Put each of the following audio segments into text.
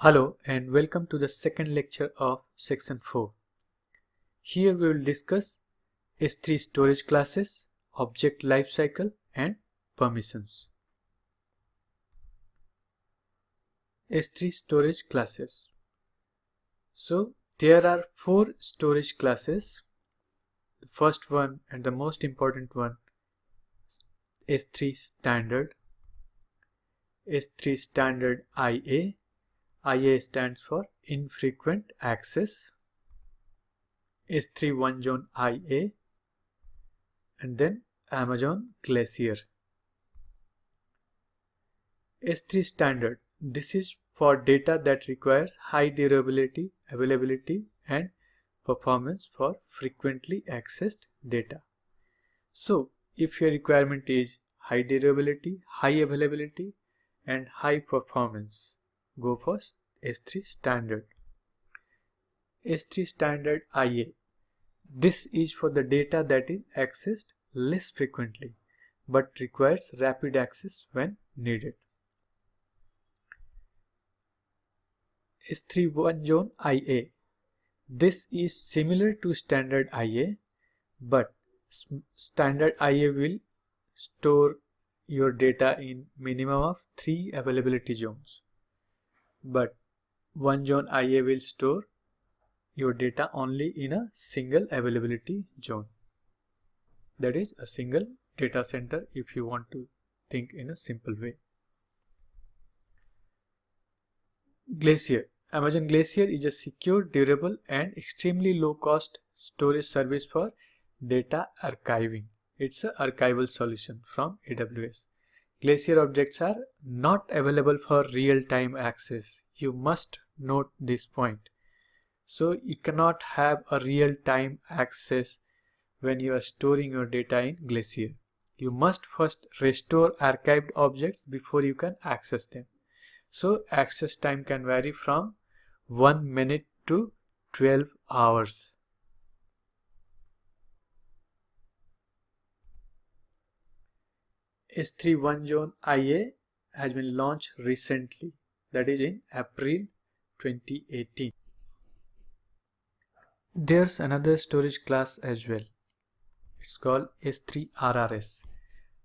Hello and welcome to the second lecture of section 4. Here we will discuss S3 storage classes, object lifecycle and permissions. S3 storage classes. So there are 4 storage classes. The first one and the most important one, S3 standard. S3 standard IA. IA stands for infrequent access. S3 one zone IA, and then Amazon Glacier. S3 standard, this is for data that requires high durability, availability and performance for frequently accessed data. So if your requirement is high durability, high availability and high performance, go for S3 standard. S3 standard IA. This is for the data that is accessed less frequently but requires rapid access when needed. S3 one zone IA. This is similar to standard IA, but standard IA will store your data in minimum of 3 availability zones. But one zone IA will store your data only in a single availability zone. That is a single data center if you want to think in a simple way. Glacier. Amazon Glacier is a secure, durable and extremely low cost storage service for data archiving. It's an archival solution from AWS. Glacier objects are not available for real-time access. You must note this point. So you cannot have a real-time access when you are storing your data in Glacier. You must first restore archived objects before you can access them. So access time can vary from 1 minute to 12 hours. S3 one zone IA has been launched recently, that is in April 2018. There's another storage class as well. It's called S3 RRS.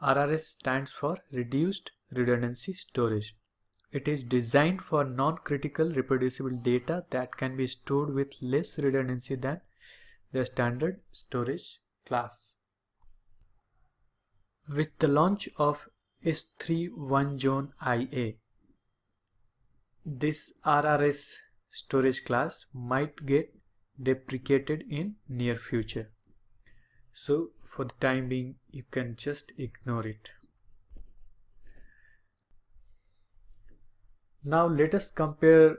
RRS stands for Reduced Redundancy Storage. It is designed for non-critical reproducible data that can be stored with less redundancy than the standard storage class. With the launch of S3 one zone IA, this RRS storage class might get deprecated in near future. So for the time being, you can just ignore it. Now let us compare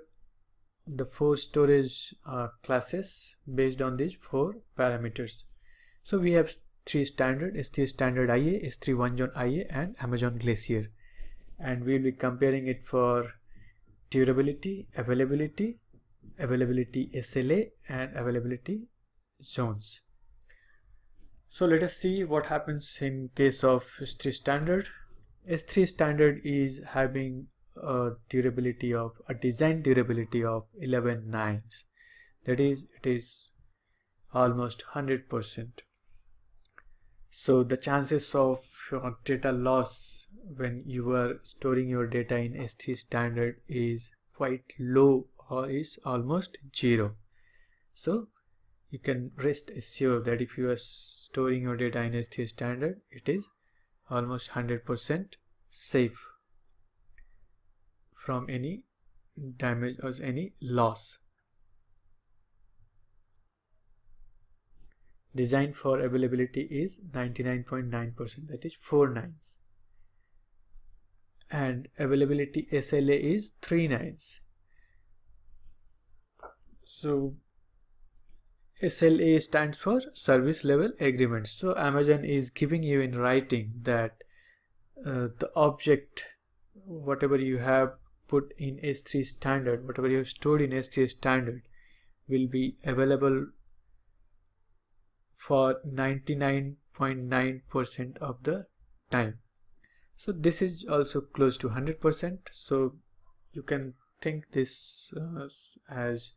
the 4 storage classes based on these 4 parameters. So we have 3 standard, S3 standard IA, S3 one zone IA and Amazon Glacier, and we will be comparing it for durability, availability SLA and availability zones. So let us see what happens in case of S3 standard. S3 standard is having a durability of a design durability of 11 nines. That is, it is almost 100%. So the chances of data loss when you are storing your data in S3 standard is quite low or is almost 0. So you can rest assured that if you are storing your data in S3 standard, it is almost 100% safe from any damage or any loss. Design for availability is 99.9%, that is 4 nines, and availability SLA is 3 nines. So SLA stands for service level agreement. So Amazon is giving you in writing that the object, whatever you have put in S3 standard, whatever you have stored in S3 standard, will be available for 99.9% of the time. So this is also close to 100%. So you can think this as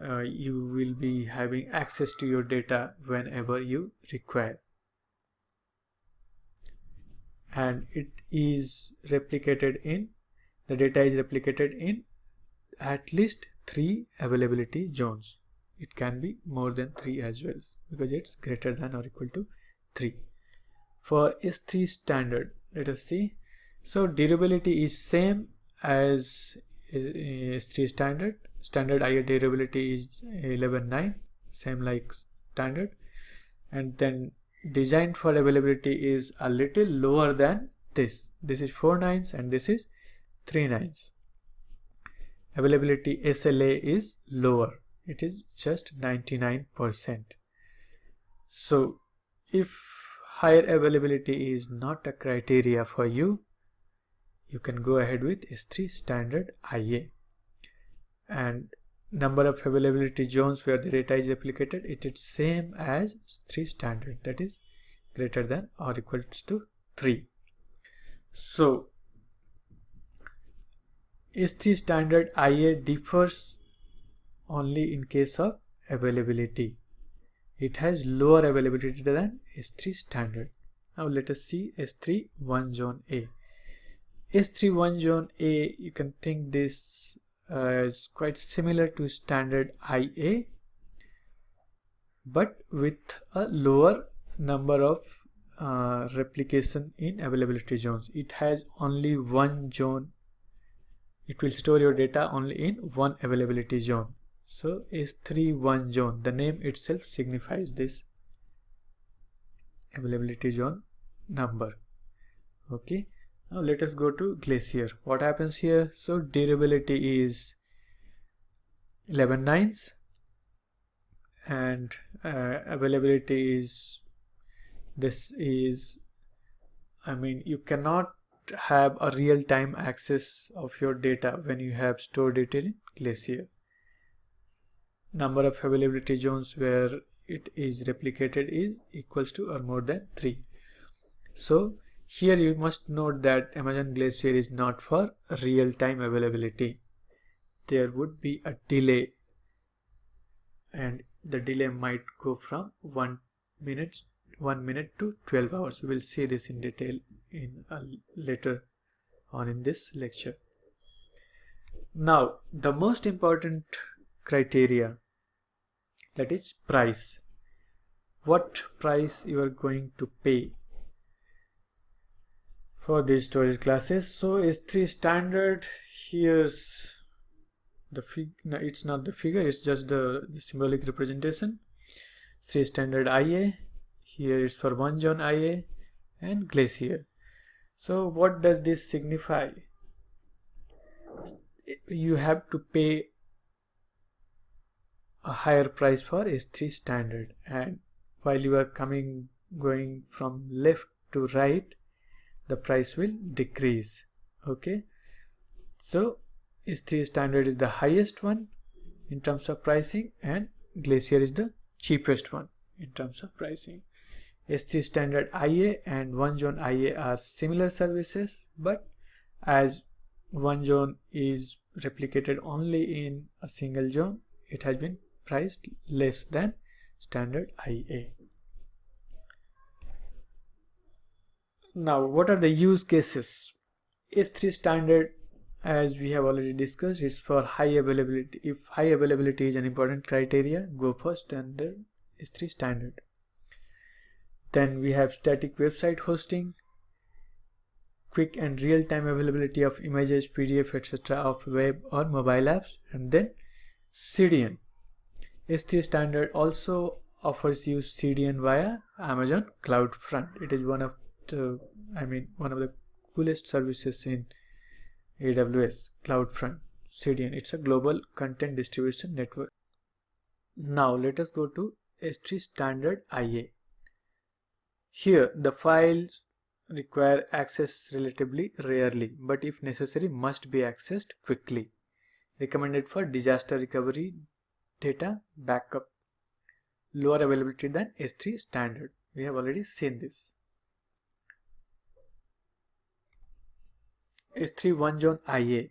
you will be having access to your data whenever you require, and it is replicated in, the data is replicated in at least 3 availability zones. It can be more than 3 as well, because it's greater than or equal to 3. For S3 standard, let us see. So durability is same as S3 standard. Standard IA durability is 11.9, same like standard. And then designed for availability is a little lower than this. This is 4 nines and this is 3 nines. Availability SLA is lower. It is just 99%. So if higher availability is not a criteria for you, you can go ahead with S3 standard IA. And number of availability zones where the data is replicated, it is same as S3 standard, that is greater than or equals to 3. So S3 standard IA differs only in case of availability. It has lower availability than S3 standard. Now let us see S3 1 zone A. S3 1 zone A, you can think this is quite similar to standard IA, but with a lower number of replication in availability zones. It has only one zone. It will store your data only in one availability zone. So S3 1 zone, the name itself signifies this availability zone number. Okay, now let us go to Glacier. What happens here? So durability is 11 nines and availability is, this is, I mean, you cannot have a real-time access of your data when you have stored it in Glacier. Number of availability zones where it is replicated is equals to or more than 3. So here you must note that Amazon Glacier is not for real-time availability. There would be a delay, and the delay might go from 1 minute to 12 hours. We will see this in detail in later on in this lecture. Now the most important criteria, that is price. What price you are going to pay for these storage classes? So S3 standard, here's the no, it's not the figure, it's just the symbolic representation. S3 standard IA, here is for 1 zone IA and Glacier. So what does this signify? You have to pay a higher price for S3 standard, and while you are going from left to right, the price will decrease. Okay, so S3 standard is the highest one in terms of pricing and Glacier is the cheapest one in terms of pricing. S3 standard IA and 1 zone IA are similar services, but as 1 zone is replicated only in a single zone, it has been priced less than standard IA. Now what are the use cases? S3 standard, as we have already discussed, is for high availability. If high availability is an important criteria, go for standard S3 standard. Then we have static website hosting, quick and real-time availability of images, PDF, etc. of web or mobile apps, and then CDN. S3 standard also offers you CDN via Amazon CloudFront. It is one of the, one of the coolest services in AWS, CloudFront CDN. It's a global content distribution network. Now let us go to S3 standard IA. Here the files require access relatively rarely, but if necessary must be accessed quickly. Recommended for disaster recovery, data backup. Lower availability than S3 standard. We have already seen this. S3 1 zone IA.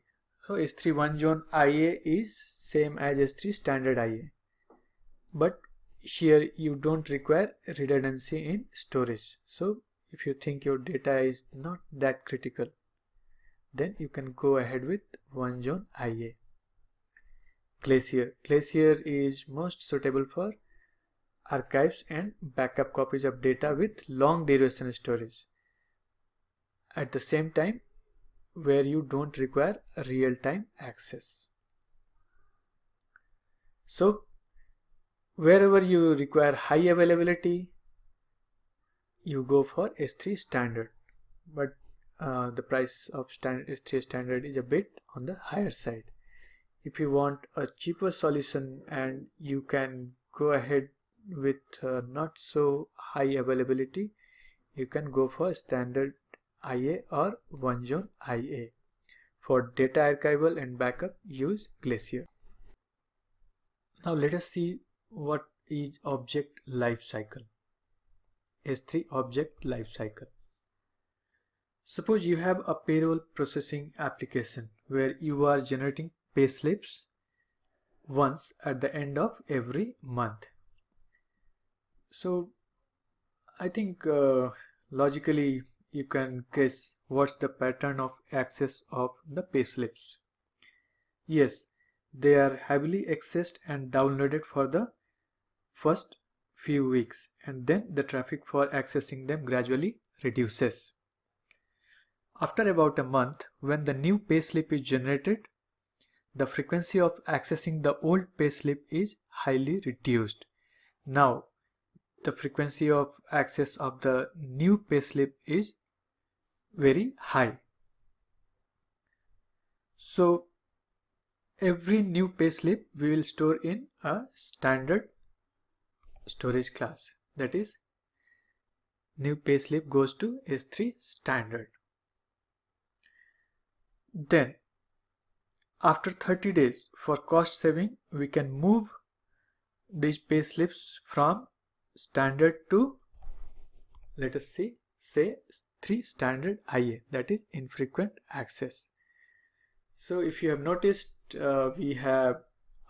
So S3 one zone IA is same as S3 standard IA, but here you don't require redundancy in storage. So if you think your data is not that critical, then you can go ahead with one zone IA. Glacier. Glacier is most suitable for archives and backup copies of data with long duration storage. At the same time, where you don't require real-time access. So wherever you require high availability, you go for S3 standard, but the price of S3 standard is a bit on the higher side. If you want a cheaper solution and you can go ahead with not so high availability, you can go for standard IA or one zone IA. For data archival and backup, use Glacier. Now let us see what is object lifecycle. S3 object lifecycle. Suppose you have a payroll processing application where you are generating payslips once at the end of every month. So I think logically you can guess what's the pattern of access of the payslips. Yes, they are heavily accessed and downloaded for the first few weeks, and then the traffic for accessing them gradually reduces. After about a month, when the new payslip is generated, the frequency of accessing the old payslip is highly reduced. Now, the frequency of access of the new payslip is very high. So every new payslip we will store in a standard storage class, that is new payslip goes to S3 standard. Then after 30 days, for cost saving, we can move these payslips from standard to, let us see, say 3 standard IA, that is infrequent access. So if you have noticed, we have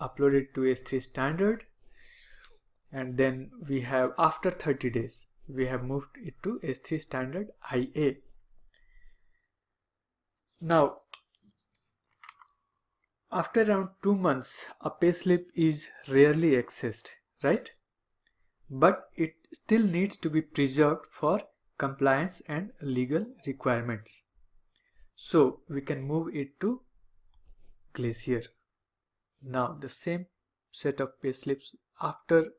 uploaded to S3 standard, and then we have after 30 days we have moved it to S3 standard IA. Now after around 2 months, a payslip is rarely accessed, right? But it still needs to be preserved for compliance and legal requirements. So we can move it to Glacier. Now the same set of payslips after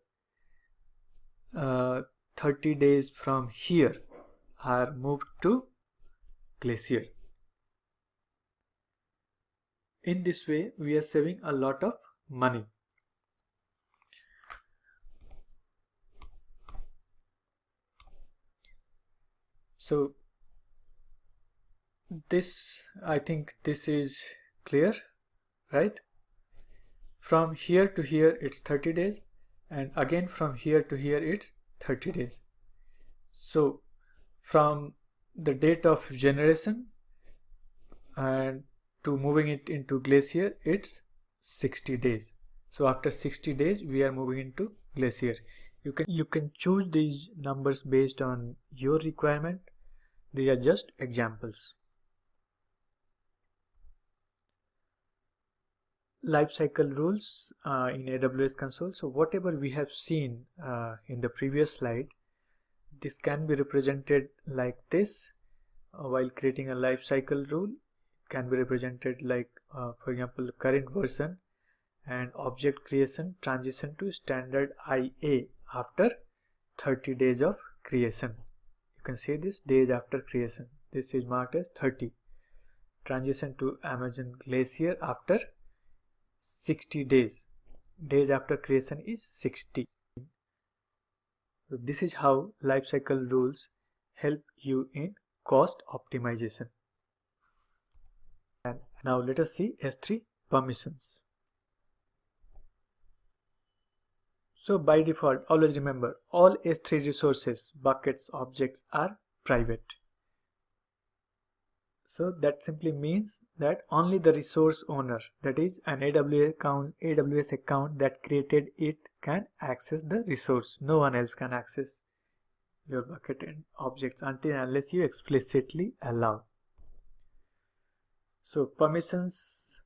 30 days from here are moved to Glacier. In this way, we are saving a lot of money. So this, I think this is clear, right? From here to here it's 30 days, and again from here to here it's 30 days. So from the date of generation and to moving it into Glacier, it's 60 days. So after 60 days we are moving into Glacier. You can choose these numbers based on your requirement. These are just examples. Lifecycle rules in AWS console. So whatever we have seen in the previous slide, this can be represented like this. While creating a lifecycle rule, can be represented like for example current version and object creation transition to standard IA after 30 days of creation. You can see this days after creation. This is marked as 30. Transition to Amazon Glacier after 60 days. Days after creation is 60. So this is how lifecycle rules help you in cost optimization. And now let us see S3 permissions. So by default, always remember all S3 resources, buckets, objects are private. So that simply means that only the resource owner, that is an AWS account that created it, can access the resource. No one else can access your bucket and objects until and unless you explicitly allow. So permissions,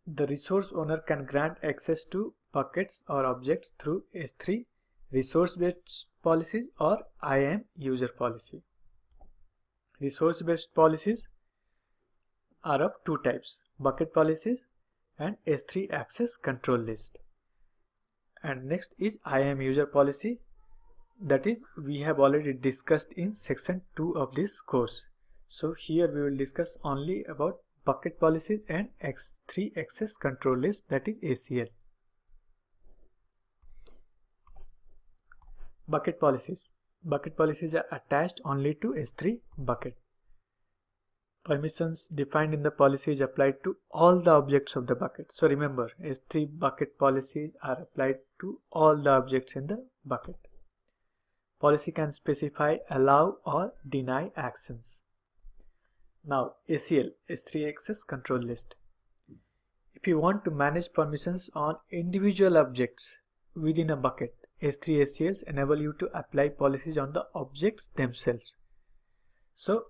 the resource owner can grant access to buckets or objects through S3 resource-based policies or IAM user policy. Resource-based policies are of two types: bucket policies and S3 access control list. And next is IAM user policy, that is we have already discussed in section 2 of this course. So here we will discuss only about bucket policies and S3 access control list, that is ACL. Bucket policies. Bucket policies are attached only to S3 bucket. Permissions defined in the policy is applied to all the objects of the bucket. So remember, S3 bucket policies are applied to all the objects in the bucket. Policy can specify allow or deny actions. Now ACL, S3 access control list. If you want to manage permissions on individual objects within a bucket, S3 ACLs enable you to apply policies on the objects themselves. So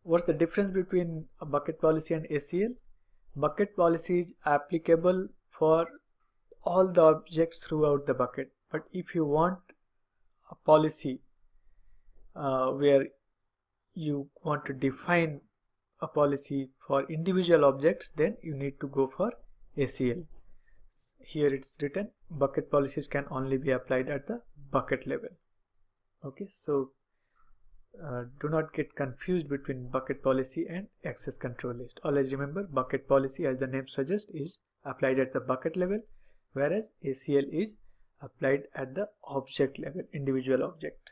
what's the difference between a bucket policy and ACL? Bucket policy is applicable for all the objects throughout the bucket, but if you want a policy where you want to define a policy for individual objects, then you need to go for ACL. Here it's written bucket policies can only be applied at the bucket level. Okay, so do not get confused between bucket policy and access control list. Always remember, bucket policy, as the name suggests, is applied at the bucket level, whereas ACL is applied at the object level, individual object.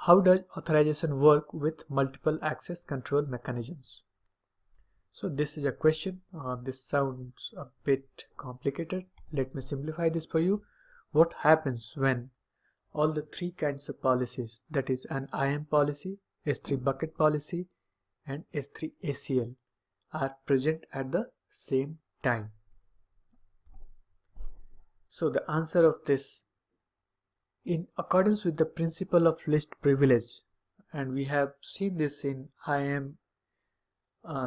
How does authorization work with multiple access control mechanisms? So this is a question. This sounds a bit complicated. Let me simplify this for you. What happens when all the three kinds of policies, that is an IAM policy, S3 bucket policy and S3 ACL, are present at the same time? So the answer of this, in accordance with the principle of least privilege, and we have seen this in IAM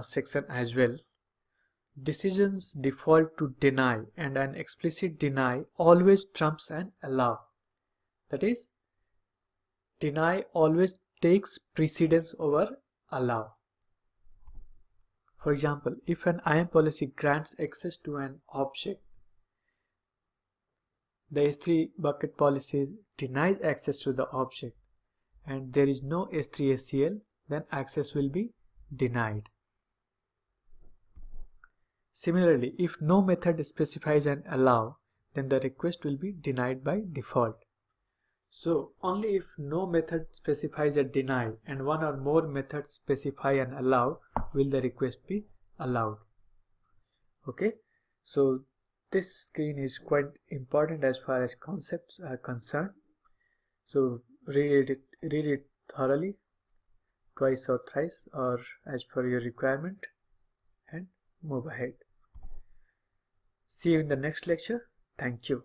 section as well, decisions default to deny, and an explicit deny always trumps an allow. That is, deny always takes precedence over allow. For example, if an IAM policy grants access to an object, the S3 bucket policy denies access to the object, and there is no S3 ACL, then access will be denied. Similarly, if no method specifies an allow, then the request will be denied by default. So only if no method specifies a deny and one or more methods specify an allow will the request be allowed. Okay, so this screen is quite important as far as concepts are concerned. So read it thoroughly, twice or thrice, or as per your requirement, and move ahead. See you in the next lecture. Thank you.